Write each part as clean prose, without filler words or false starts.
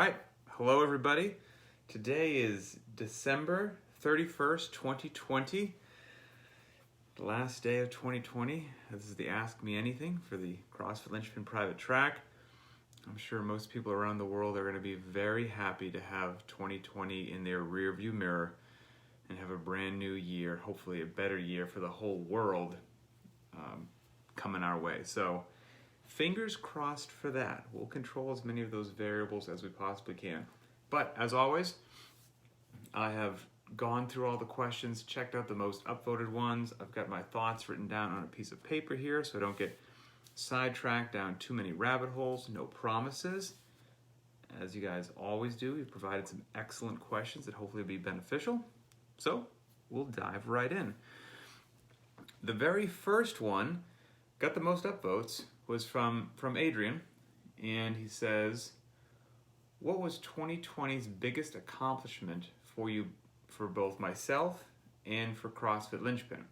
All right, hello everybody. Today is December 31st, 2020, the last day of 2020. This is the Ask Me Anything for the CrossFit Linchpin private track. I'm sure most people around the world are going to be very happy to have 2020 in their rearview mirror and have a brand new year, hopefully a better year for the whole world coming our way. So fingers crossed for that. We'll control as many of those variables as we possibly can. But as always, I have gone through all the questions, checked out the most upvoted ones. I've got my thoughts written down on a piece of paper here so I don't get sidetracked down too many rabbit holes. No promises. As you guys always do, you've provided some excellent questions that hopefully will be beneficial. So we'll dive right in. The very first one got the most upvotes was from Adrian, and he says, what was 2020's biggest accomplishment for you, for both myself and for CrossFit Linchpin?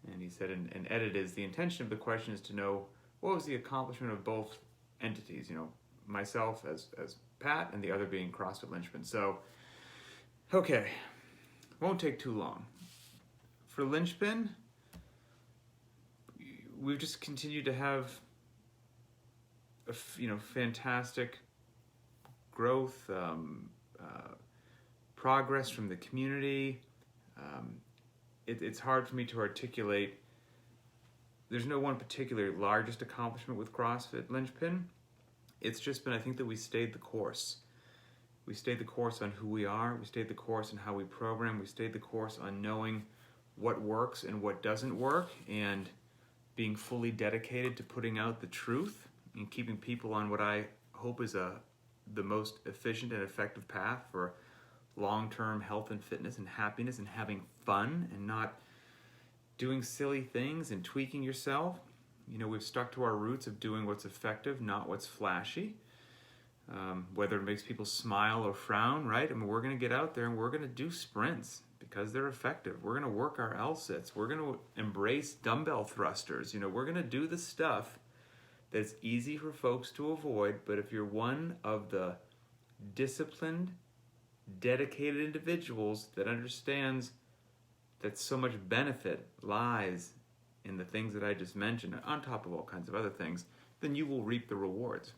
And he said, and edit is, the intention of the question is to know what was the accomplishment of both entities, myself as Pat and the other being CrossFit Linchpin. So, okay, won't take too long. For Linchpin, we've just continued to have fantastic growth, progress from the community. It's hard for me to articulate. There's no one particular largest accomplishment with CrossFit Linchpin. It's just been, I think, that we stayed the course. We stayed the course on who we are. We stayed the course on how we program. We stayed the course on knowing what works and what doesn't work, and being fully dedicated to putting out the truth and keeping people on what I hope is the most efficient and effective path for long-term health and fitness and happiness and having fun and not doing silly things and tweaking yourself. We've stuck to our roots of doing what's effective, not what's flashy. Whether it makes people smile or frown, right? We're going to get out there and we're going to do sprints because they're effective. We're going to work our L-sits. We're going to embrace dumbbell thrusters. We're going to do the stuff that's easy for folks to avoid, but if you're one of the disciplined, dedicated individuals that understands that so much benefit lies in the things that I just mentioned, on top of all kinds of other things, then you will reap the rewards.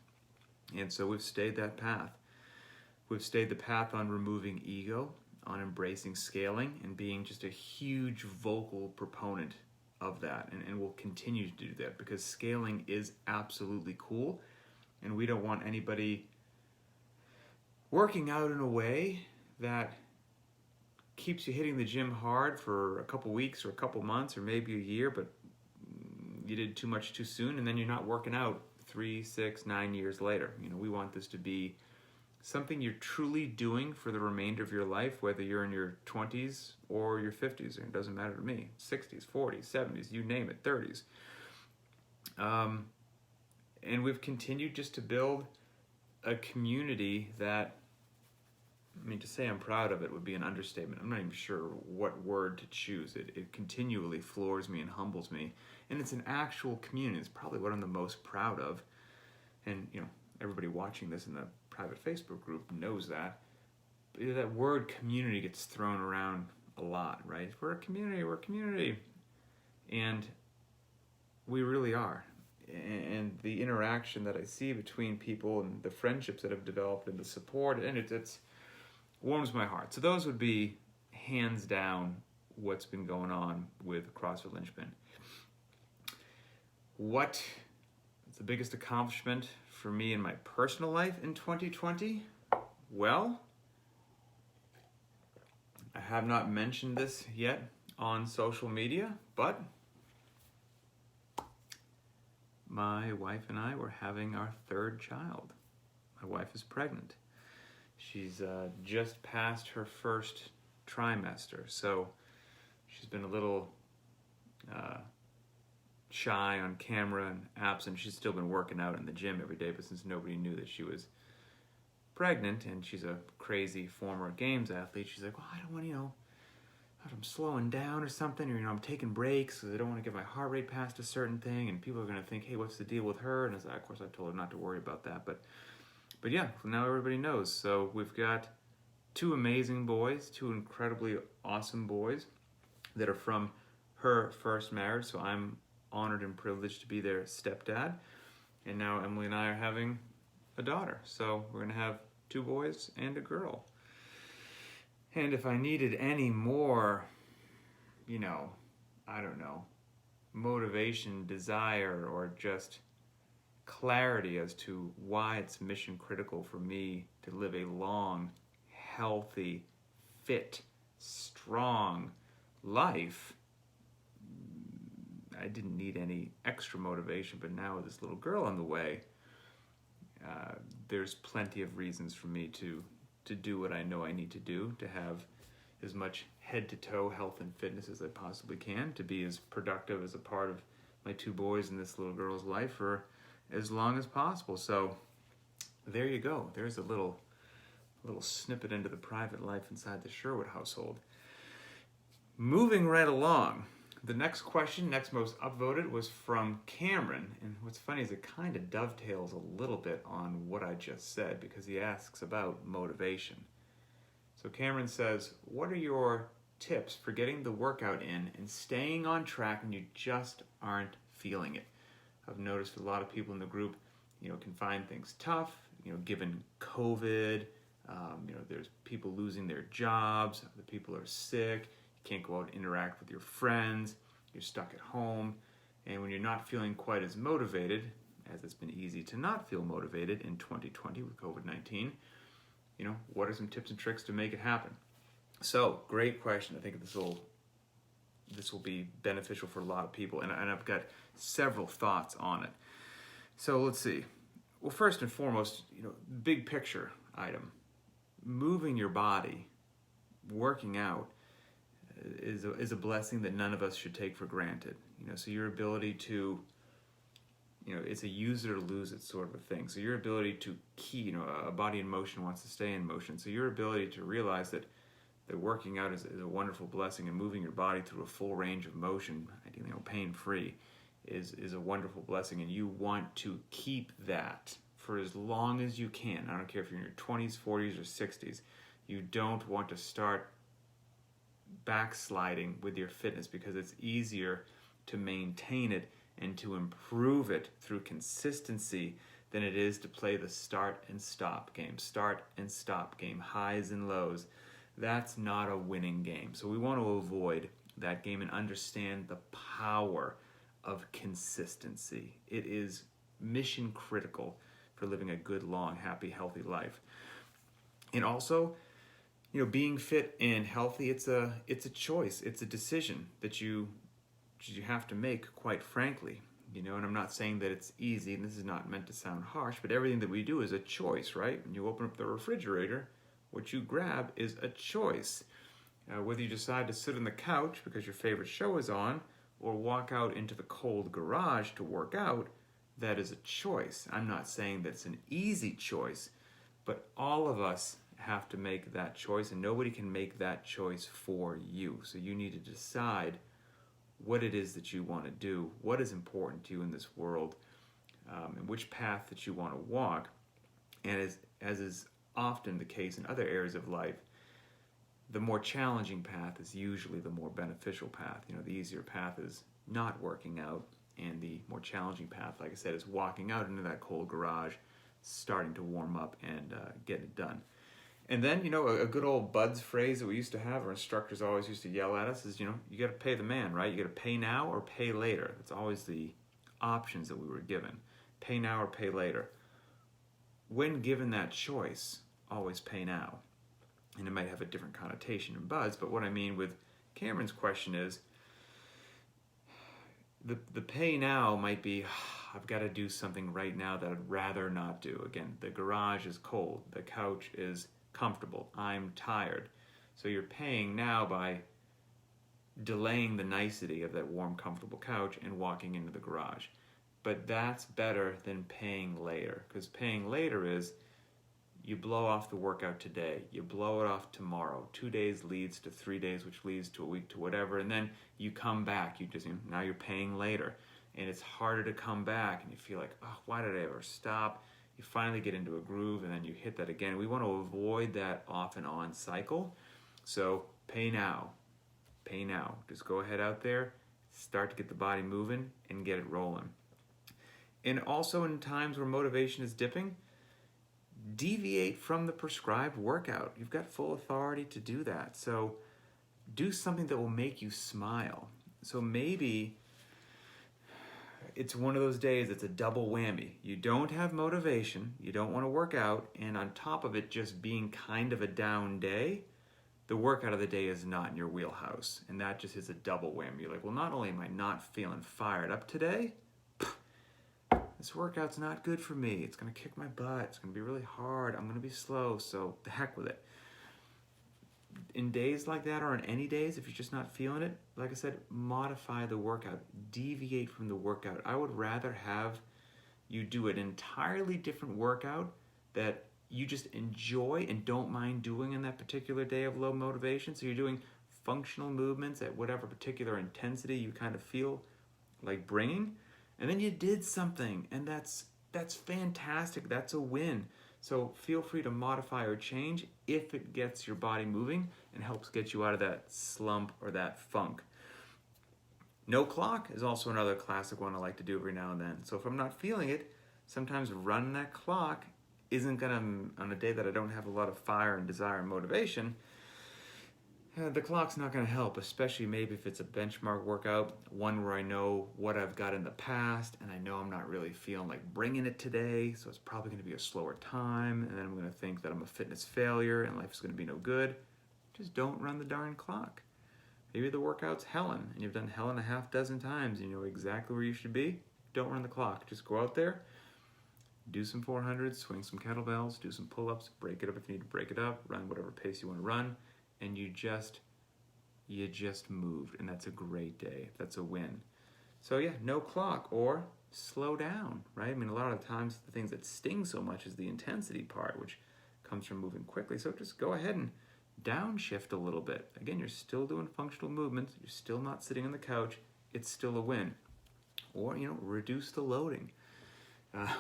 And so we've stayed that path. We've stayed the path on removing ego, on embracing scaling, and being just a huge vocal proponent of that, and we'll continue to do that because scaling is absolutely cool, and we don't want anybody working out in a way that keeps you hitting the gym hard for a couple weeks or a couple months or maybe a year, but you did too much too soon, and then you're not working out 3, 6, 9 years later. We want this to be something you're truly doing for the remainder of your life, whether you're in your 20s or your 50s. It doesn't matter to me. 60s, 40s, 70s, you name it, 30s. And we've continued just to build a community that, to say I'm proud of it would be an understatement. I'm not even sure what word to choose. It continually floors me and humbles me. And it's an actual community. It's probably what I'm the most proud of. And, everybody watching this in the private Facebook group knows that. But that word community gets thrown around a lot, right? We're a community. And we really are. And the interaction that I see between people and the friendships that have developed and the support, and it warms my heart. So those would be hands down what's been going on with CrossFit Linchpin. What is the biggest accomplishment for me in my personal life in 2020? Well, I have not mentioned this yet on social media, but my wife and I were having our third child. My wife is pregnant. She's just passed her first trimester, so she's been a little shy on camera and absent. She's still been working out in the gym every day, but since nobody knew that she was pregnant, and she's a crazy former games athlete, she's like, well, I don't want, I'm slowing down or something, or, I'm taking breaks because I don't want to get my heart rate past a certain thing, and people are going to think, hey, what's the deal with her? And of course, I told her not to worry about that, but But yeah, now everybody knows. So we've got two amazing boys, two incredibly awesome boys that are from her first marriage. So I'm honored and privileged to be their stepdad. And now Emily and I are having a daughter. So we're going to have two boys and a girl. And if I needed any more, I don't know, motivation, desire, or just clarity as to why it's mission critical for me to live a long, healthy, fit, strong life, I didn't need any extra motivation, but now with this little girl on the way, there's plenty of reasons for me to do what I know I need to do, to have as much head-to-toe health and fitness as I possibly can, to be as productive as a part of my two boys and this little girl's life for as long as possible. So there you go. There's a little snippet into the private life inside the Sherwood household. Moving right along, the next question, next most upvoted, was from Cameron. And what's funny is it kind of dovetails a little bit on what I just said, because he asks about motivation. So Cameron says, what are your tips for getting the workout in and staying on track when you just aren't feeling it? I've noticed a lot of people in the group, can find things tough, given COVID. There's people losing their jobs, other people are sick, you can't go out and interact with your friends, you're stuck at home, and when you're not feeling quite as motivated, as it's been easy to not feel motivated in 2020 with COVID-19, what are some tips and tricks to make it happen? So, great question. I think this will be beneficial for a lot of people, and I've got several thoughts on it. So let's see. Well, first and foremost, big picture item. Moving your body, working out, is a blessing that none of us should take for granted. So your ability to, it's a use it or lose it sort of a thing. So your ability to keep, a body in motion wants to stay in motion. So your ability to realize that working out is a wonderful blessing, and moving your body through a full range of motion, ideally pain-free, is a wonderful blessing, and you want to keep that for as long as you can. I don't care if you're in your 20s, 40s, or 60s. You don't want to start backsliding with your fitness, because it's easier to maintain it and to improve it through consistency than it is to play the start and stop game, highs and lows. That's not a winning game. So we want to avoid that game and understand the power of consistency. It is mission critical for living a good, long, happy, healthy life. And also, being fit and healthy, it's a choice. It's a decision that you have to make, quite frankly. And I'm not saying that it's easy, and this is not meant to sound harsh, but everything that we do is a choice, right? When you open up the refrigerator, what you grab is a choice. Whether you decide to sit on the couch because your favorite show is on, or walk out into the cold garage to work out, that is a choice. I'm not saying that's an easy choice, but all of us have to make that choice, and nobody can make that choice for you. So you need to decide what it is that you want to do, what is important to you in this world, and which path that you want to walk. And as is often the case in other areas of life, the more challenging path is usually the more beneficial path. The easier path is not working out, and the more challenging path, like I said, is walking out into that cold garage, starting to warm up and getting it done. And then, a good old Bud's phrase that we used to have, our instructors always used to yell at us, is, you got to pay the man, right? You got to pay now or pay later. That's always the options that we were given. Pay now or pay later. When given that choice, always pay now. And it might have a different connotation in Bud's, but what I mean with Cameron's question is, the pay now might be, I've got to do something right now that I'd rather not do. Again, the garage is cold, the couch is comfortable, I'm tired. So you're paying now by delaying the nicety of that warm, comfortable couch and walking into the garage. But that's better than paying later, because paying later is you blow off the workout today, you blow it off tomorrow, 2 days leads to 3 days, which leads to a week, to whatever, and then you come back, now you're paying later, and it's harder to come back, and you feel like, oh, why did I ever stop? you finally get into a groove and then you hit that again. We want to avoid that off and on cycle. So pay now. Just go ahead out there, start to get the body moving and get it rolling. And also in times where motivation is dipping, deviate from the prescribed workout. You've got full authority to do that. So do something that will make you smile. So maybe it's one of those days, it's a double whammy. You don't have motivation, you don't want to work out, and on top of it just being kind of a down day, the workout of the day is not in your wheelhouse. And that just is a double whammy. You're like, well, not only am I not feeling fired up today, this workout's not good for me. It's going to kick my butt. It's going to be really hard. I'm going to be slow, so the heck with it. In days like that, or in any days, if you're just not feeling it, like I said, modify the workout. Deviate from the workout. I would rather have you do an entirely different workout that you just enjoy and don't mind doing in that particular day of low motivation. So you're doing functional movements at whatever particular intensity you kind of feel like bringing. And then you did something, and that's fantastic. That's a win. So feel free to modify or change if it gets your body moving and helps get you out of that slump or that funk. No clock is also another classic one I like to do every now and then. So if I'm not feeling it, sometimes running that clock isn't gonna, on a day that I don't have a lot of fire and desire and motivation, the clock's not going to help, especially maybe if it's a benchmark workout, one where I know what I've got in the past and I know I'm not really feeling like bringing it today, so it's probably going to be a slower time, and then I'm going to think that I'm a fitness failure and life is going to be no good. Just don't run the darn clock. Maybe the workout's Helen and you've done Helen a half dozen times and you know exactly where you should be. Don't run the clock. Just go out there, do some 400s, swing some kettlebells, do some pull-ups, break it up if you need to break it up, run whatever pace you want to run. And you just moved, and that's a great day. That's a win. So yeah, no clock, or slow down, right? I mean, a lot of times the things that sting so much is the intensity part, which comes from moving quickly. So just go ahead and downshift a little bit. Again, you're still doing functional movements. You're still not sitting on the couch. It's still a win. Or, reduce the loading.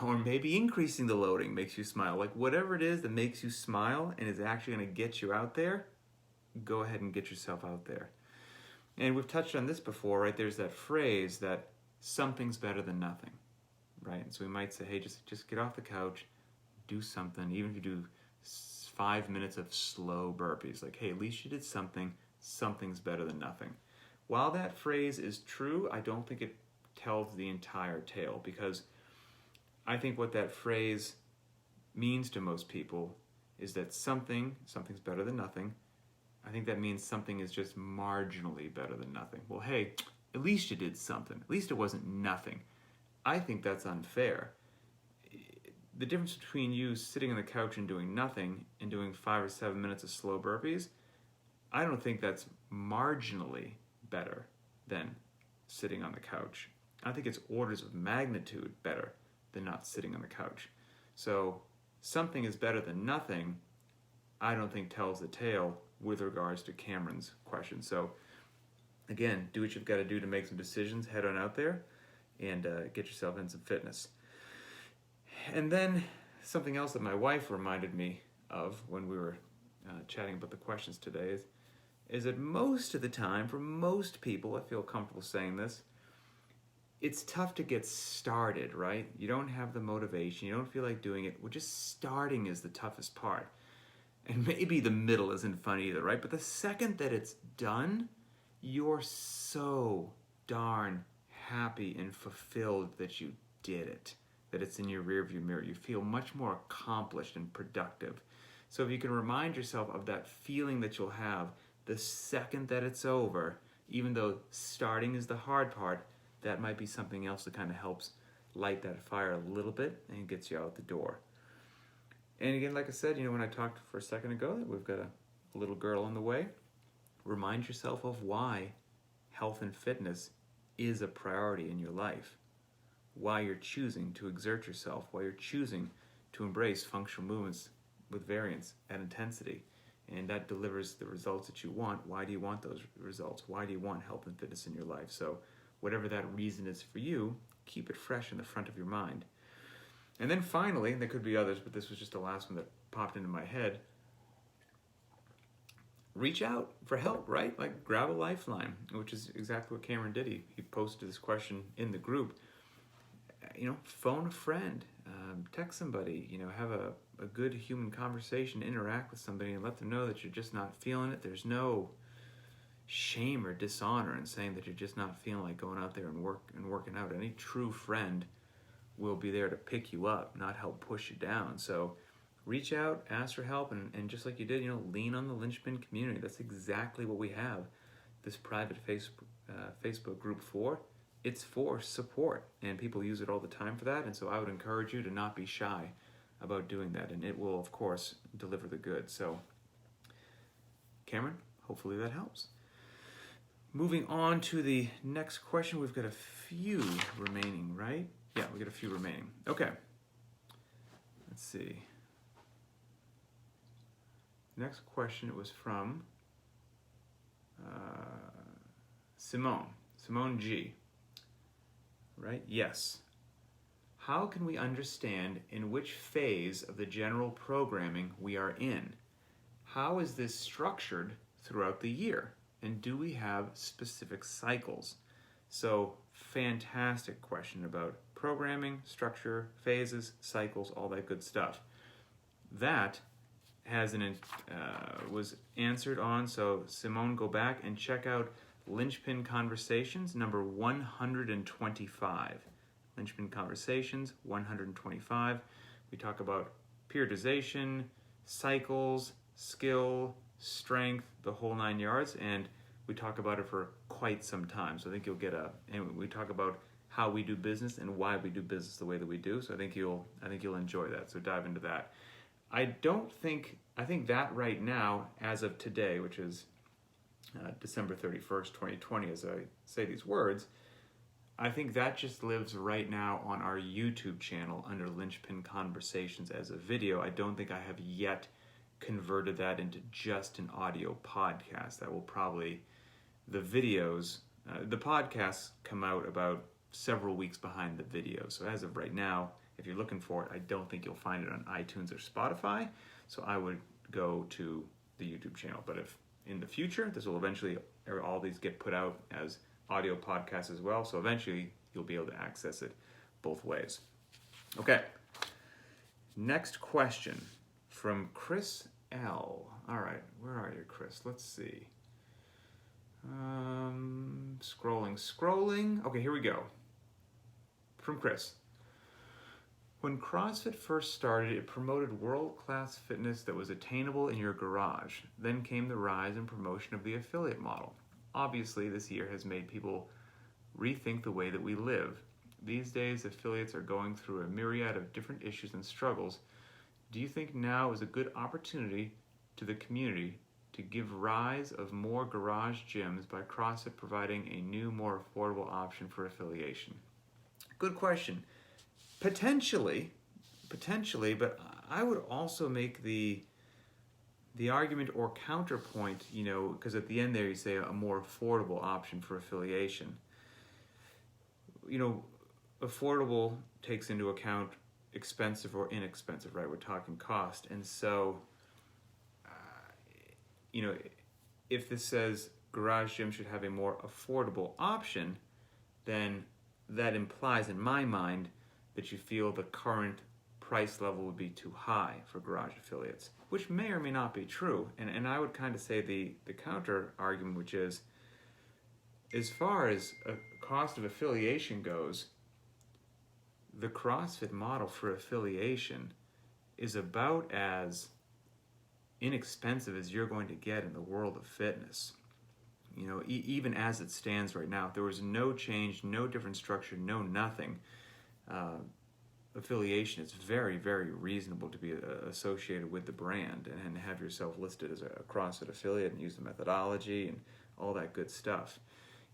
Or maybe increasing the loading makes you smile. Like whatever it is that makes you smile and is actually going to get you out there, go ahead and get yourself out there. And we've touched on this before, right? There's that phrase that something's better than nothing, right? And so we might say, hey, just get off the couch, do something. Even if you do 5 minutes of slow burpees, like, hey, at least you did something. Something's better than nothing. While that phrase is true, I don't think it tells the entire tale, because I think what that phrase means to most people is that something's better than nothing. I think that means something is just marginally better than nothing. Well, hey, at least you did something. At least it wasn't nothing. I think that's unfair. The difference between you sitting on the couch and doing nothing and doing 5 or 7 minutes of slow burpees, I don't think that's marginally better than sitting on the couch. I think it's orders of magnitude better than not sitting on the couch. So something is better than nothing, I don't think tells the tale with regards to Cameron's question. So again, do what you've got to do to make some decisions, head on out there and get yourself in some fitness. And then something else that my wife reminded me of when we were chatting about the questions today is that most of the time, for most people, I feel comfortable saying this, it's tough to get started, right? You don't have the motivation, you don't feel like doing it. Well, just starting is the toughest part. And maybe the middle isn't fun either, right? But the second that it's done, you're so darn happy and fulfilled that you did it, that it's in your rearview mirror. You feel much more accomplished and productive. So if you can remind yourself of that feeling that you'll have the second that it's over, even though starting is the hard part, that might be something else that kind of helps light that fire a little bit and gets you out the door. And again, like I said, when I talked for a second ago that we've got a little girl on the way, remind yourself of why health and fitness is a priority in your life, why you're choosing to exert yourself, why you're choosing to embrace functional movements with variance and intensity, and that delivers the results that you want. Why do you want those results? Why do you want health and fitness in your life? So whatever that reason is for you, keep it fresh in the front of your mind. And then finally, and there could be others, but this was just the last one that popped into my head, reach out for help, right? Like grab a lifeline, which is exactly what Cameron did. He posted this question in the group. Phone a friend, text somebody, have a good human conversation, interact with somebody and let them know that you're just not feeling it. There's no shame or dishonor in saying that you're just not feeling like going out there and working out. Any true friend will be there to pick you up, not help push you down. So reach out, ask for help, and just like you did, lean on the Linchpin community. That's exactly what we have this private Facebook group for. It's for support, and people use it all the time for that, and so I would encourage you to not be shy about doing that, and it will, of course, deliver the goods. So, Cameron, hopefully that helps. Moving on to the next question, we've got a few remaining, right? Yeah, we got a few remaining. Okay. Let's see. Next question, it was from Simone G. Right? Yes. How can we understand in which phase of the general programming we are in? How is this structured throughout the year? And do we have specific cycles? So, fantastic question about programming, structure, phases, cycles, all that good stuff. That was answered on, so Simone, go back and check out Linchpin Conversations, number 125. Linchpin Conversations, 125. We talk about periodization, cycles, skill, strength, the whole 9 yards, and we talk about it for quite some time. So I think you'll get and we talk about how we do business and why we do business the way that we do. So I think you'll enjoy that. So dive into that. I think that right now, as of today, which is December 31st, 2020, as I say these words, I think that just lives right now on our YouTube channel under Linchpin Conversations as a video. I don't think I have yet converted that into just an audio podcast. That will probably, the podcasts come out about several weeks behind the video. So as of right now, if you're looking for it, I don't think you'll find it on iTunes or Spotify. So I would go to the YouTube channel. But if in the future, this will eventually, all these get put out as audio podcasts as well. So eventually you'll be able to access it both ways. Okay. Next question from Chris L. All right. Where are you, Chris? Let's see. Scrolling. Okay, here we go. From Chris. When CrossFit first started, it promoted world-class fitness that was attainable in your garage. Then came the rise and promotion of the affiliate model. Obviously, this year has made people rethink the way that we live. These days, affiliates are going through a myriad of different issues and struggles. Do you think now is a good opportunity to the community to give rise of more garage gyms by CrossFit providing a new, more affordable option for affiliation? Good question. Potentially, but I would also make the argument or counterpoint, because at the end there you say a more affordable option for affiliation. Affordable takes into account expensive or inexpensive, right? We're talking cost. And so, if this says garage gym should have a more affordable option, then that implies in my mind that you feel the current price level would be too high for garage affiliates, which may or may not be true. And I would kind of say the counter argument, which is, as far as a cost of affiliation goes, the CrossFit model for affiliation is about as inexpensive as you're going to get in the world of fitness. Even as it stands right now, if there was no change, no different structure, no nothing, affiliation is very, very reasonable to be associated with the brand and have yourself listed as a CrossFit affiliate and use the methodology and all that good stuff.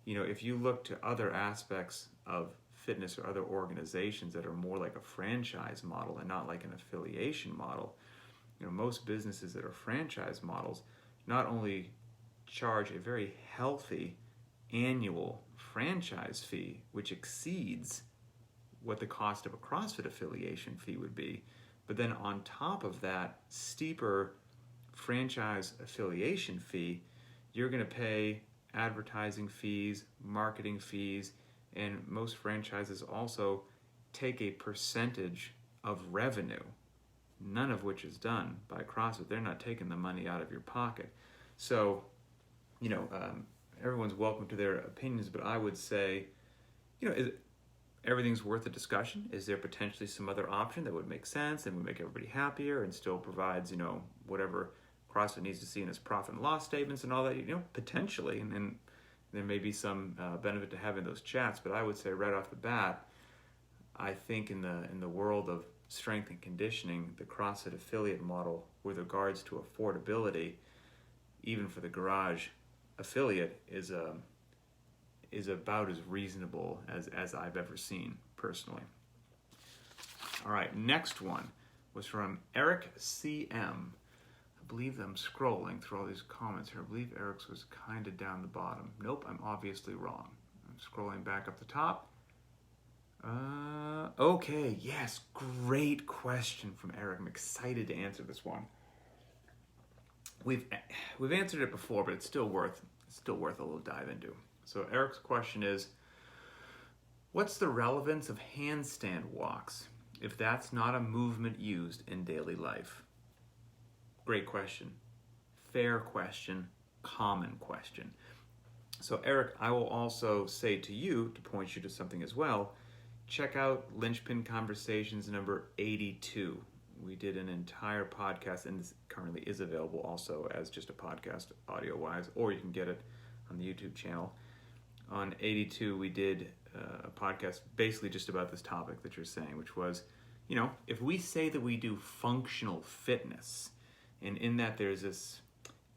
If you look to other aspects of fitness or other organizations that are more like a franchise model and not like an affiliation model, most businesses that are franchise models not only charge a very healthy annual franchise fee, which exceeds what the cost of a CrossFit affiliation fee would be. But then on top of that steeper franchise affiliation fee, you're going to pay advertising fees, marketing fees, and most franchises also take a percentage of revenue, none of which is done by CrossFit. They're not taking the money out of your pocket. So, everyone's welcome to their opinions, but I would say, everything's worth a discussion. Is there potentially some other option that would make sense and would make everybody happier and still provides, whatever CrossFit needs to see in its profit and loss statements and all that, potentially, and there may be some benefit to having those chats. But I would say right off the bat, I think in the world of strength and conditioning, the CrossFit affiliate model with regards to affordability, even for the garage affiliate, is about as reasonable as I've ever seen personally. All right, next one was from Eric CM. I believe I'm scrolling through all these comments here. I believe Eric's was kind of down the bottom. Nope, I'm obviously wrong. I'm scrolling back up the top. Okay, yes, great question from Eric. I'm excited to answer this one. We've answered it before, but it's still worth a little dive into. So Eric's question is, what's the relevance of handstand walks if that's not a movement used in daily life? Great question. Fair question. Common question. So Eric, I will also say to you, to point you to something as well, check out Linchpin Conversations number 82. We did an entire podcast, and this currently is available also as just a podcast audio-wise, or you can get it on the YouTube channel. On 82, we did a podcast basically just about this topic that you're saying, which was, if we say that we do functional fitness, and in that there's this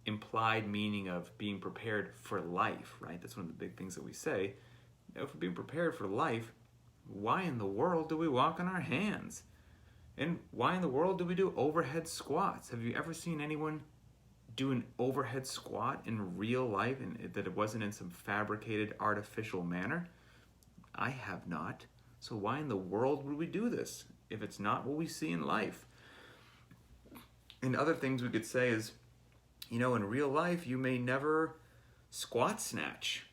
implied meaning of being prepared for life, right? That's one of the big things that we say. If we're being prepared for life, why in the world do we walk on our hands? And why in the world do we do overhead squats? Have you ever seen anyone do an overhead squat in real life and that it wasn't in some fabricated artificial manner? I have not. So why in the world would we do this if it's not what we see in life? And other things we could say is, in real life, you may never squat snatch.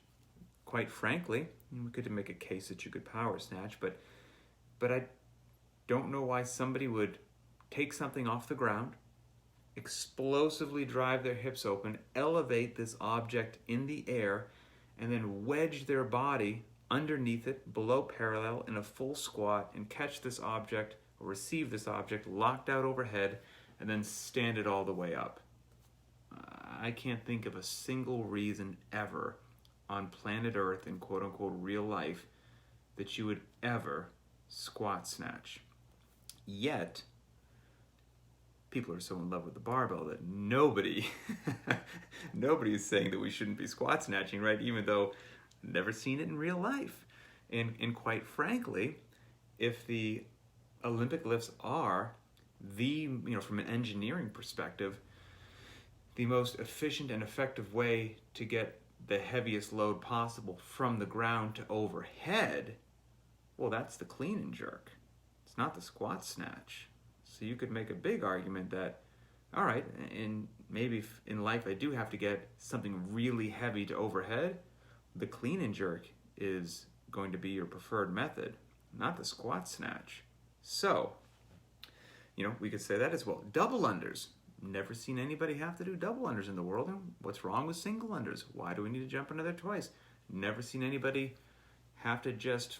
Quite frankly, we could make a case that you could power snatch, but I don't know why somebody would take something off the ground, explosively drive their hips open, elevate this object in the air, and then wedge their body underneath it, below parallel, in a full squat, and catch this object, or receive this object, locked out overhead, and then stand it all the way up. I can't think of a single reason ever on planet Earth in quote-unquote real life that you would ever squat snatch. Yet, people are so in love with the barbell that nobody is saying that we shouldn't be squat snatching, right? Even though I've never seen it in real life. And quite frankly, if the Olympic lifts are from an engineering perspective, the most efficient and effective way to get the heaviest load possible from the ground to overhead, well, that's the clean and jerk. It's not the squat snatch. So you could make a big argument that, all right, and maybe in life I do have to get something really heavy to overhead, the clean and jerk is going to be your preferred method, not the squat snatch. So, we could say that as well. Double unders. Never seen anybody have to do double unders in the world. And what's wrong with single unders? Why do we need to jump under there twice? Never seen anybody have to just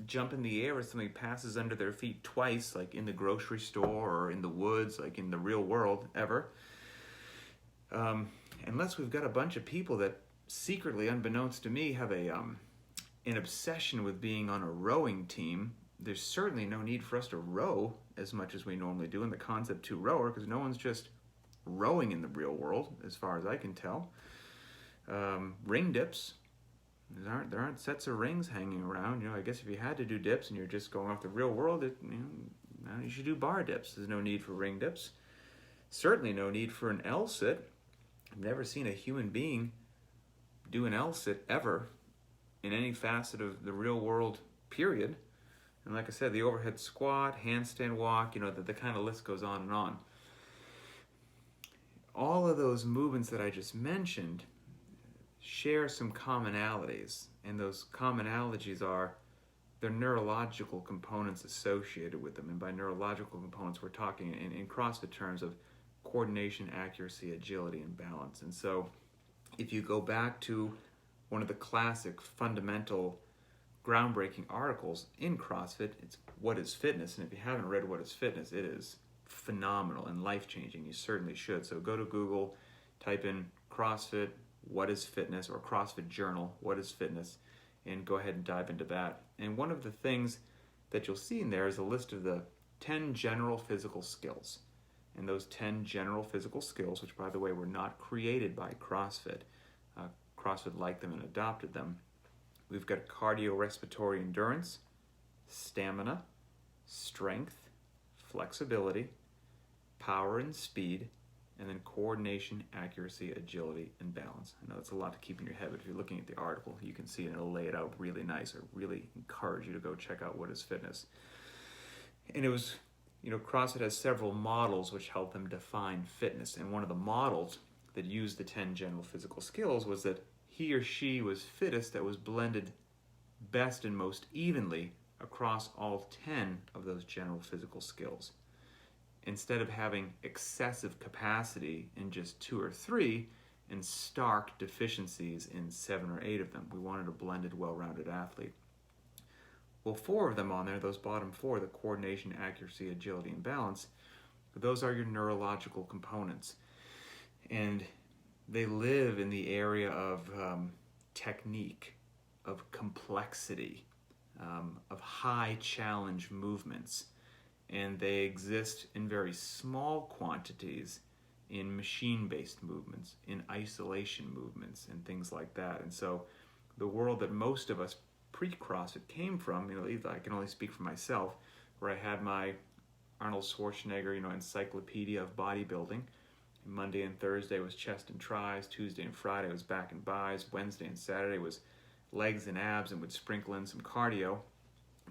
jump in the air as something passes under their feet twice, like in the grocery store or in the woods, like in the real world, ever. Unless we've got a bunch of people that secretly, unbeknownst to me, have an obsession with being on a rowing team. There's certainly no need for us to row as much as we normally do in the concept to rower, because no one's just rowing in the real world, as far as I can tell. Ring dips. There aren't sets of rings hanging around. I guess if you had to do dips and you're just going off the real world, you should do bar dips. There's no need for ring dips. Certainly no need for an L-sit. I've never seen a human being do an L-sit ever in any facet of the real world, period. And like I said, the overhead squat, handstand walk, the kind of list goes on and on. All of those movements that I just mentioned share some commonalities, and those commonalities are their neurological components associated with them. And by neurological components, we're talking in CrossFit terms of coordination, accuracy, agility, and balance. And so if you go back to one of the classic fundamental groundbreaking articles in CrossFit, it's What is Fitness? And if you haven't read What is Fitness, it is phenomenal and life-changing. You certainly should. So go to Google, type in CrossFit, What is Fitness, or CrossFit Journal, What is Fitness, and go ahead and dive into that. And one of the things that you'll see in there is a list of the 10 general physical skills. And those 10 general physical skills, which by the way were not created by CrossFit, CrossFit liked them and adopted them. We've got cardiorespiratory endurance, stamina, strength, flexibility, power and speed, and then coordination, accuracy, agility, and balance. I know that's a lot to keep in your head, but if you're looking at the article, you can see and it'll lay it out really nice. I really encourage you to go check out What is Fitness. And it was, CrossFit has several models which help them define fitness. And one of the models that used the 10 general physical skills was that he or she was fittest that was blended best and most evenly across all 10 of those general physical skills. Instead of having excessive capacity in just 2 or 3 and stark deficiencies in 7 or 8 of them, we wanted a blended, well-rounded athlete. Well, 4 of them on there, those bottom 4, the coordination, accuracy, agility, and balance, those are your neurological components. And they live in the area of technique, of complexity, of high challenge movements. And they exist in very small quantities in machine-based movements, in isolation movements, and things like that. And so the world that most of us pre-CrossFit came from, I can only speak for myself, where I had my Arnold Schwarzenegger, encyclopedia of bodybuilding. Monday and Thursday was chest and tris, Tuesday and Friday was back and bis, Wednesday and Saturday was legs and abs, and would sprinkle in some cardio.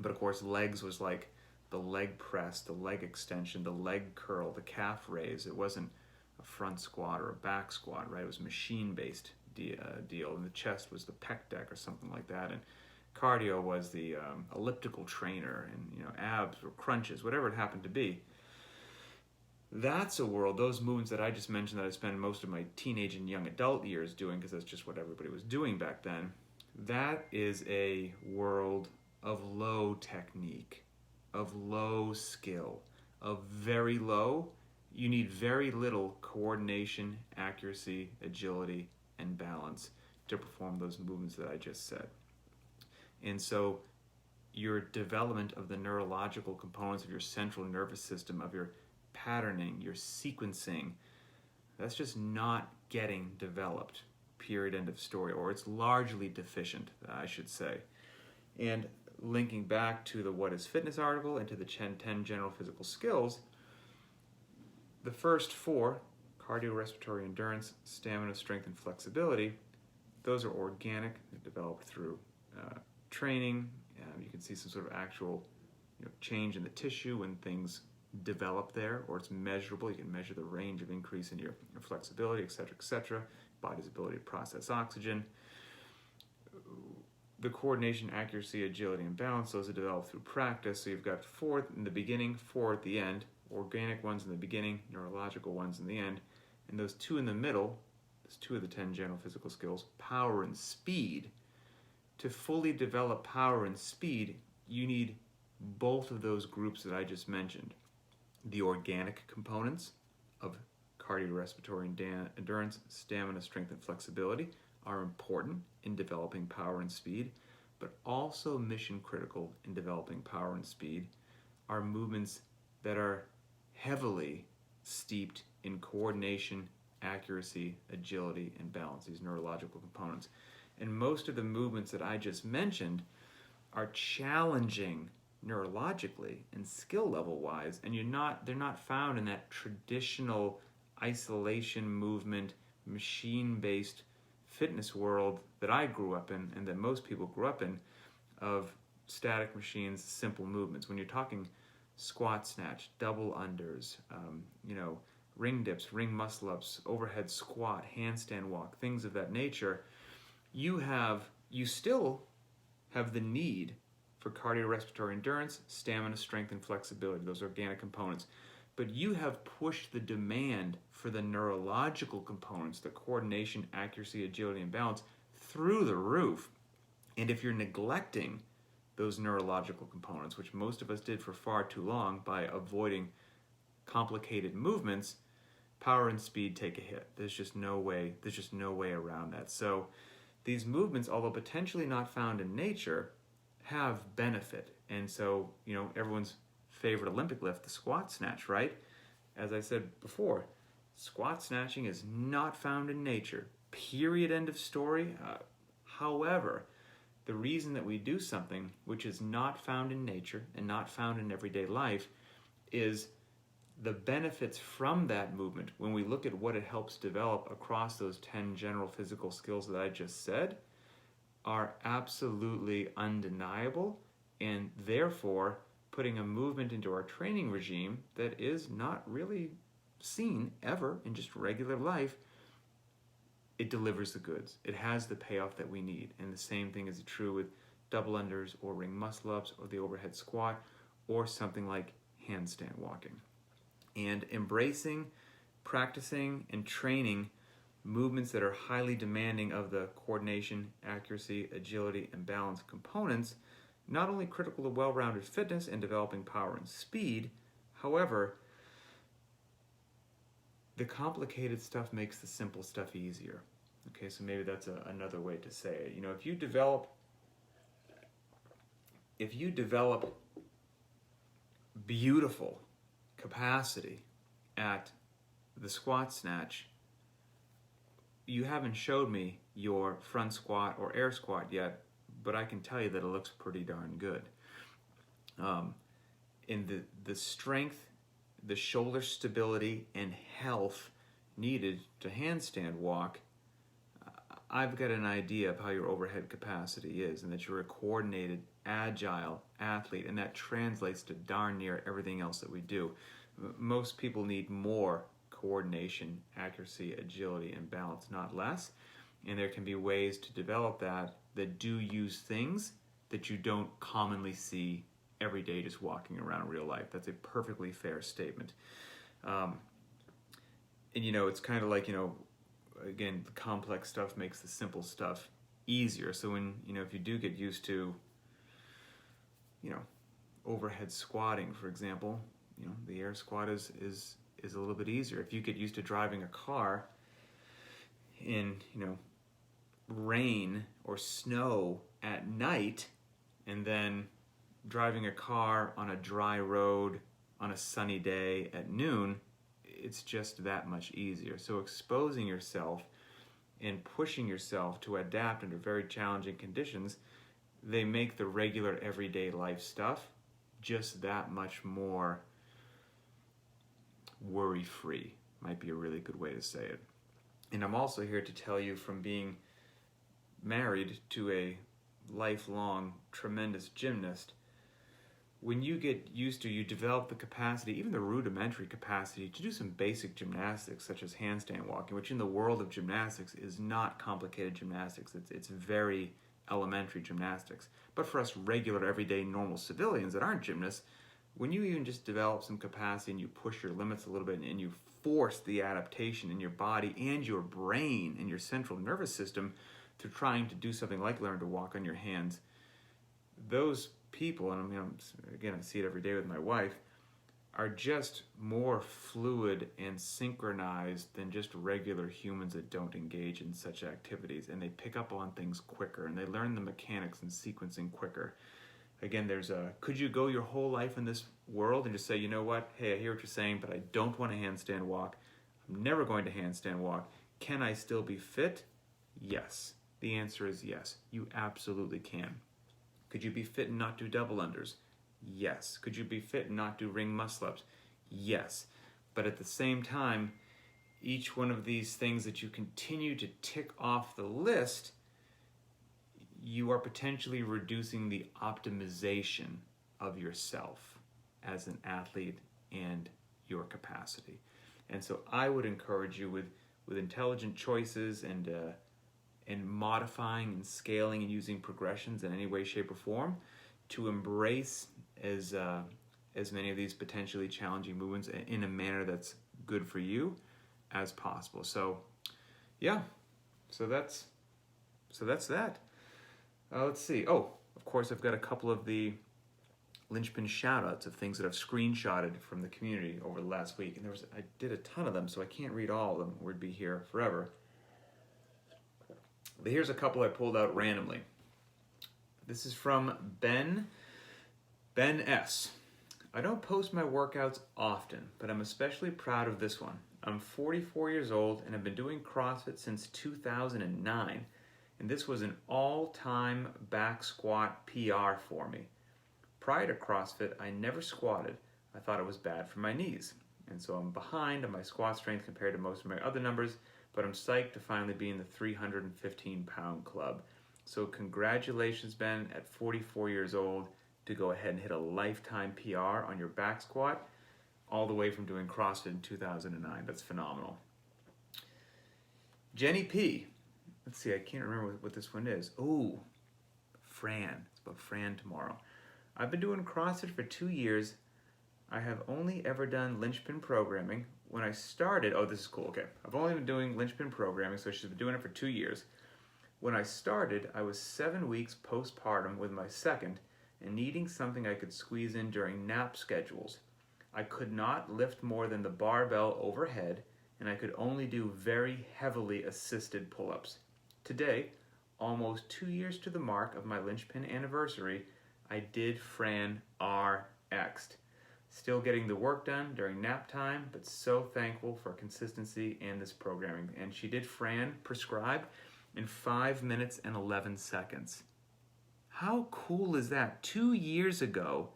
But of course, legs was like the leg press, the leg extension, the leg curl, the calf raise. It wasn't a front squat or a back squat, right? It was machine-based deal. And the chest was the pec deck or something like that. And cardio was the elliptical trainer, and abs or crunches, whatever it happened to be. That's a world, those movements that I just mentioned that I spent most of my teenage and young adult years doing, because that's just what everybody was doing back then, that is a world of low technique, of low skill, of very low. You need very little coordination, accuracy, agility, and balance to perform those movements that I just said. And so your development of the neurological components of your central nervous system, of your patterning, your sequencing, that's just not getting developed, period, end of story, or it's largely deficient, I should say. And linking back to the What is Fitness article and to the 10 general physical skills, the first 4, cardiorespiratory endurance, stamina, strength, and flexibility, those are organic. They're developed through training. You can see some sort of actual change in the tissue when things develop there, or it's measurable. You can measure the range of increase in your flexibility, et cetera, body's ability to process oxygen. The coordination, accuracy, agility, and balance, those are developed through practice. So you've got 4 in the beginning, 4 at the end, organic ones in the beginning, neurological ones in the end, and those 2 in the middle, those 2 of the 10 general physical skills, power and speed. To fully develop power and speed, you need both of those groups that I just mentioned. The organic components of cardiorespiratory endurance, stamina, strength, and flexibility are important in developing power and speed, but also mission critical in developing power and speed are movements that are heavily steeped in coordination, accuracy, agility, and balance, these neurological components. And most of the movements that I just mentioned are challenging neurologically and skill level wise, and they're not found in that traditional isolation movement, machine-based fitness world that I grew up in and that most people grew up in, of static machines, simple movements. When you're talking squat snatch, double unders, ring dips, ring muscle ups, overhead squat, handstand walk, things of that nature, you still have the need for cardiorespiratory endurance, stamina, strength, and flexibility, those organic components. But you have pushed the demand for the neurological components, the coordination, accuracy, agility, and balance, through the roof. And if you're neglecting those neurological components, which most of us did for far too long by avoiding complicated movements, power and speed take a hit. There's just no way around that. So these movements, although potentially not found in nature, have benefit. And so, everyone's favorite Olympic lift, the squat snatch, right? As I said before, squat snatching is not found in nature. Period, end of story. However, the reason that we do something which is not found in nature and not found in everyday life is the benefits from that movement, when we look at what it helps develop across those 10 general physical skills that I just said, are absolutely undeniable, and therefore putting a movement into our training regime that is not really seen ever in just regular life, it delivers the goods. It has the payoff that we need. And the same thing is true with double unders or ring muscle ups or the overhead squat or something like handstand walking. And embracing, practicing, and training movements that are highly demanding of the coordination, accuracy, agility, and balance components, not only critical to well-rounded fitness and developing power and speed, however, the complicated stuff makes the simple stuff easier. Okay, so maybe that's another way to say it. If you develop beautiful capacity at the squat snatch, you haven't showed me your front squat or air squat yet, but I can tell you that it looks pretty darn good. In the strength, the shoulder stability, and health needed to handstand walk, I've got an idea of how your overhead capacity is, and that you're a coordinated, agile athlete, and that translates to darn near everything else that we do. Most people need more coordination, accuracy, agility, and balance, not less. And there can be ways to develop that do use things that you don't commonly see every day just walking around real life. That's a perfectly fair statement. And it's kind of like, again, the complex stuff makes the simple stuff easier. So when, if you do get used to, overhead squatting, for example, the air squat is a little bit easier. If you get used to driving a car in, rain or snow at night, and then driving a car on a dry road on a sunny day at noon, it's just that much easier. So exposing yourself and pushing yourself to adapt under very challenging conditions, they make the regular everyday life stuff just that much more worry-free, might be a really good way to say it. And I'm also here to tell you, from being married to a lifelong tremendous gymnast, when you get used to, you develop the capacity, even the rudimentary capacity, to do some basic gymnastics such as handstand walking, which in the world of gymnastics is not complicated gymnastics. It's very elementary gymnastics. But for us regular, everyday, normal civilians that aren't gymnasts, when you even just develop some capacity and you push your limits a little bit and you force the adaptation in your body and your brain and your central nervous system through trying to do something like learn to walk on your hands, those people, and again, I see it every day with my wife, are just more fluid and synchronized than just regular humans that don't engage in such activities. And they pick up on things quicker, and they learn the mechanics and sequencing quicker. Again, could you go your whole life in this world and just say, you know what, hey, I hear what you're saying, but I don't want to handstand walk. I'm never going to handstand walk. Can I still be fit? Yes. The answer is yes. You absolutely can. Could you be fit and not do double unders? Yes. Could you be fit and not do ring muscle ups? Yes. But at the same time, each one of these things that you continue to tick off the list, you are potentially reducing the optimization of yourself as an athlete and your capacity. And so I would encourage you with intelligent choices and modifying and scaling and using progressions in any way, shape, or form to embrace as many of these potentially challenging movements in a manner that's good for you as possible. So yeah, so that's that. Let's see. Oh, of course, I've got a couple of the Linchpin shout-outs of things that I've screenshotted from the community over the last week. And I did a ton of them, so I can't read all of them. We'd be here forever. But here's a couple I pulled out randomly. This is from Ben S. I don't post my workouts often, but I'm especially proud of this one. I'm 44 years old and have been doing CrossFit since 2009. And this was an all-time back squat PR for me. Prior to CrossFit, I never squatted. I thought it was bad for my knees. And so I'm behind on my squat strength compared to most of my other numbers, but I'm psyched to finally be in the 315-pound club. So congratulations, Ben, at 44 years old, to go ahead and hit a lifetime PR on your back squat, all the way from doing CrossFit in 2009. That's phenomenal. Jenny P. Let's see, I can't remember what this one is. Oh, Fran. It's about Fran tomorrow. I've been doing CrossFit for 2 years. I have only ever done Linchpin programming. When I started, oh, this is cool, okay. I've only been doing Linchpin programming, so she's been doing it for 2 years. When I started, I was 7 weeks postpartum with my second and needing something I could squeeze in during nap schedules. I could not lift more than the barbell overhead, and I could only do very heavily assisted pull-ups. Today, almost 2 years to the mark of my Linchpin anniversary, I did Fran RX'd. Still getting the work done during nap time, but so thankful for consistency and this programming. And she did Fran prescribed in 5 minutes and 11 seconds. How cool is that? 2 years ago,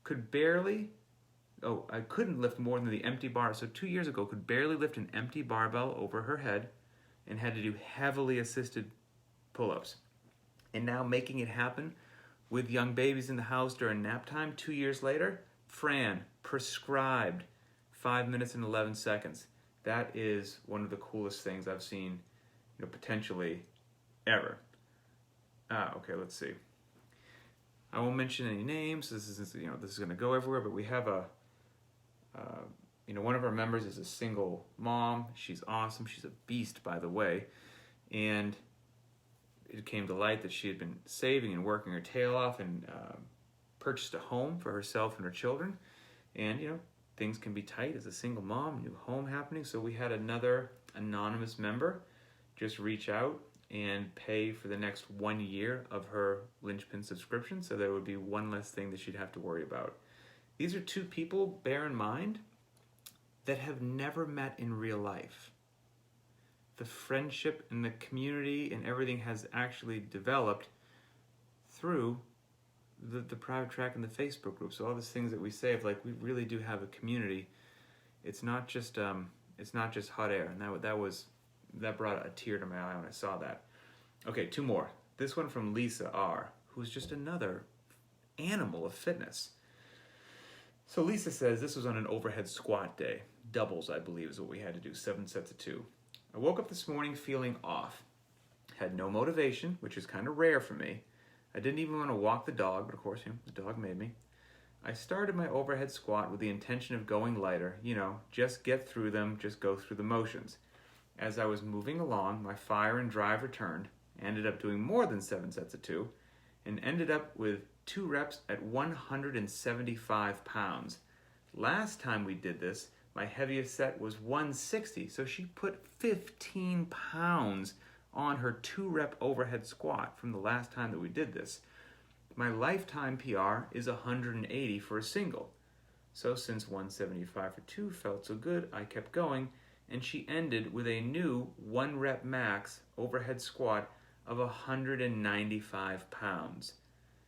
I couldn't lift more than the empty bar. So 2 years ago, could barely lift an empty barbell over her head and had to do heavily assisted pull-ups. And now making it happen with young babies in the house during nap time 2 years later, Fran, prescribed 5 minutes and 11 seconds. That is one of the coolest things I've seen, potentially ever. Okay, let's see. I won't mention any names. This is going to go everywhere, but we have one of our members is a single mom. She's awesome. She's a beast, by the way. And it came to light that she had been saving and working her tail off and purchased a home for herself and her children. And, things can be tight as a single mom, new home happening. So we had another anonymous member just reach out and pay for the next 1 year of her Linchpin subscription, so there would be one less thing that she'd have to worry about. These are two people, bear in mind, that have never met in real life. The friendship and the community and everything has actually developed through the private track and the Facebook group. So all these things that we say of we really do have a community. It's not just hot air, and that brought a tear to my eye when I saw that. Okay, 2 more. This one from Lisa R., who's just another animal of fitness. So Lisa says this was on an overhead squat day. Doubles, I believe, is what we had to do, 7 sets of 2. I woke up this morning feeling off. Had no motivation, which is kind of rare for me. I didn't even want to walk the dog, but of course, the dog made me. I started my overhead squat with the intention of going lighter, just get through them, just go through the motions. As I was moving along, my fire and drive returned, ended up doing more than 7 sets of 2, and ended up with 2 reps at 175 pounds. Last time we did this, my heaviest set was 160, so she put 15 pounds on her 2-rep overhead squat from the last time that we did this. My lifetime PR is 180 for a single. So since 175 for 2 felt so good, I kept going, and she ended with a new 1-rep max overhead squat of 195 pounds.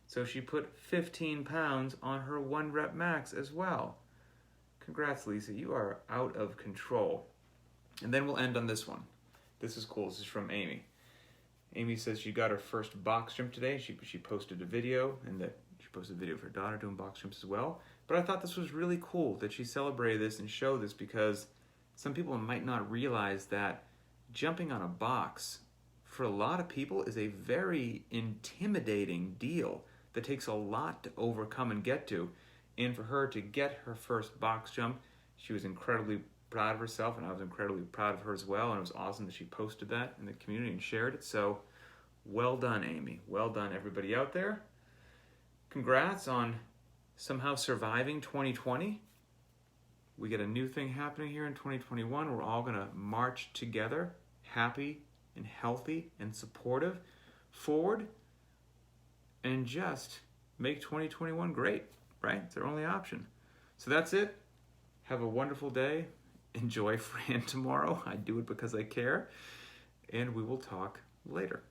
So she put 15 pounds on her 1-rep max as well. Congrats, Lisa. You are out of control. And then we'll end on this one. This is cool. This is from Amy. Amy says she got her first box jump today. She posted a video, and that she posted a video of her daughter doing box jumps as well. But I thought this was really cool that she celebrated this and showed this, because some people might not realize that jumping on a box for a lot of people is a very intimidating deal that takes a lot to overcome and get to. And for her to get her first box jump, she was incredibly proud of herself, and I was incredibly proud of her as well. And it was awesome that she posted that in the community and shared it. So well done, Amy. Well done, everybody out there. Congrats on somehow surviving 2020. We get a new thing happening here in 2021. We're all going to march together, happy and healthy and supportive, forward, and just make 2021 great, right? It's our only option. So that's it. Have a wonderful day. Enjoy Fran tomorrow. I do it because I care. And we will talk later.